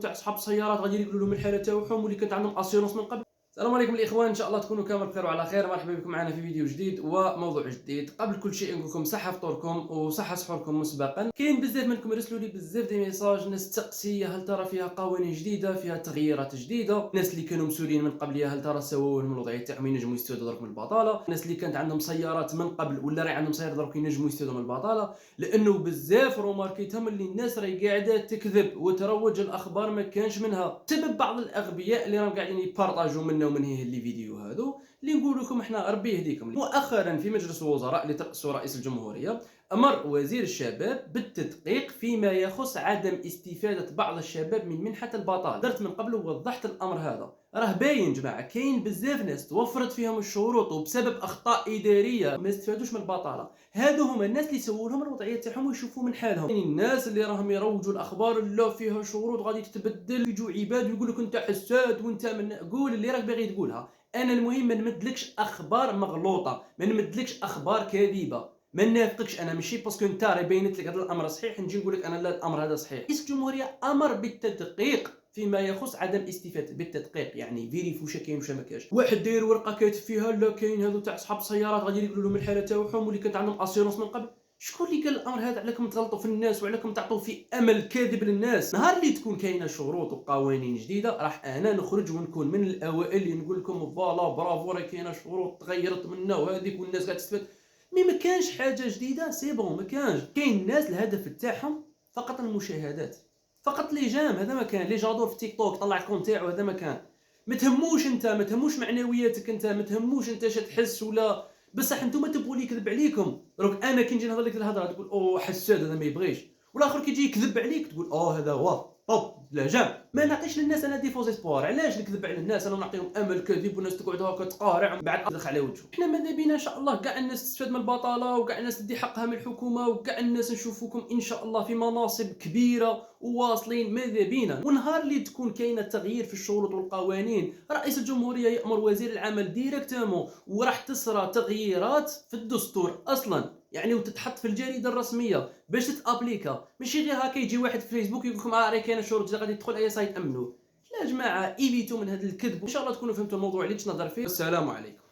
تاع صحاب السيارات غادي يقولوا لهم الحاله تاعهم واللي كانت عندهم اسيرونس من قبل. السلام عليكم الاخوان، ان شاء الله تكونوا كامل بخير وعلى خير. مرحبا بكم معنا في فيديو جديد وموضوع جديد. قبل كل شيء نقول لكم صحه فطوركم وصحه سحوركم مسبقا. كاين بزاف منكم يرسلوا لي بزاف دي ميساج، ناس تقسي هل ترى فيها قوانين جديده، فيها تغييرات جديده. الناس اللي كانوا مسؤولين من قبل هل ترى سووا لهم الوضعيه تاعهم ينجموا يستافدوا درك من البطاله. الناس اللي كانت عندهم سيارات من قبل ولا راهي عندهم سيارات درك ينجموا يستافدوا من البطاله، لانه بزاف روماركيتهم اللي الناس راهي قاعده تكذب وتروج الاخبار ما كانش منها، بسبب بعض الاغبياء اللي راهم قاعدين يبارطاجوا منا ومن هي اللي فيديو هذو اللي نقول لكم احنا ربي يهديكم. مؤخرا في مجلس الوزراء اللي ترأسه رئيس الجمهوريه امر وزير الشباب بالتدقيق فيما يخص عدم استفاده بعض الشباب من منحه البطاله. درت من قبل ووضحت الامر هذا، راه باين جماعه كاين بزاف ناس توفرت فيهم الشروط وبسبب اخطاء اداريه ما استفادوش من البطاله. هادو هما الناس اللي يسووا لهم الوضعيه تاعهم ويشوفوا من حالهم. يعني الناس اللي راهم يروجوا الاخبار لا فيها شروط غادي تتبدل، يجوا عباد ويقول لك انت حساد وانت من قول اللي راك باغي تقولها. انا المهم ما نمدلكش اخبار مغلوطه، ما نمدلكش اخبار كاذبه، ما نافقكش. انا ماشي باسكو انت راه بينت لك هذا الامر صحيح نجي نقول لك انا لا الامر هذا صحيح. رئيس الجمهوريه امر بالتدقيق فيما يخص عدم استفاده، بالتدقيق يعني فيريف واش كاين واش ما كاينش. واحد داير ورقه كاتب فيها لا كاين هذو تاع صحاب السيارات غادي يقولوا لهم الحاله تاعهم واللي كانت عندهم اسيرونس من قبل. شكون اللي قال الامر هذا؟ عليكم تغلطوا في الناس وعليكم تعطوا في امل كاذب للناس. نهار اللي تكون كاينه شروط وقوانين جديده راح انا نخرج ونكون من الاوائل اللي نقول لكم فوالا برافو راه كاينه شروط تغيرت منا وهذيك والناس قاعده تستفاد. مي ما كانش حاجه جديده سي بون، ما كانش. كاين الناس الهدف تاعهم فقط المشاهدات، فقط لي جام. هذا ما كان لي جادور في تيك توك طلع الكونت تاعو، هذا ما كان. ما تهموش انت، ما تهموش معنوياتك انت، ما تهموش انت اش تحس ولا. بصح انتم تبغوا لي يكذب عليكم. دروك انا كي نجي نهضر لك الهضره تقول اوه حساد هذا ما يبغيش، والاخر كي يجي يكذب عليك تقول هذا هو طب لا جام. ما نعطيش للناس انا دي فوز اسبوار. علاش نكذب على الناس؟ انا نعطيهم امل كاذب والناس تقعد هكا تقارع من بعد تدخل على وجهه. احنا ماذا بينا ان شاء الله كاع الناس تستفاد من البطاله وكاع الناس تدي حقها من الحكومه وكاع الناس نشوفوكم ان شاء الله في مناصب كبيره وواصلين. ماذا بينا ونهار اللي تكون كاينه تغيير في الشروط والقوانين رئيس الجمهوريه يامر وزير العمل ديريكتومون وراح تصرى تغييرات في الدستور اصلا يعني وتتحط في الجريده الرسميه باش تتابليكا. ماشي غير هكا يجي واحد في فيسبوك يقول لكم راه كاينه شروط جديده غادي تدخل اي سايت امنوه. لا جماعه ايفيتوا من هذا الكذب. ان شاء الله تكونوا فهمتوا الموضوع اللي نهضر فيه. السلام عليكم.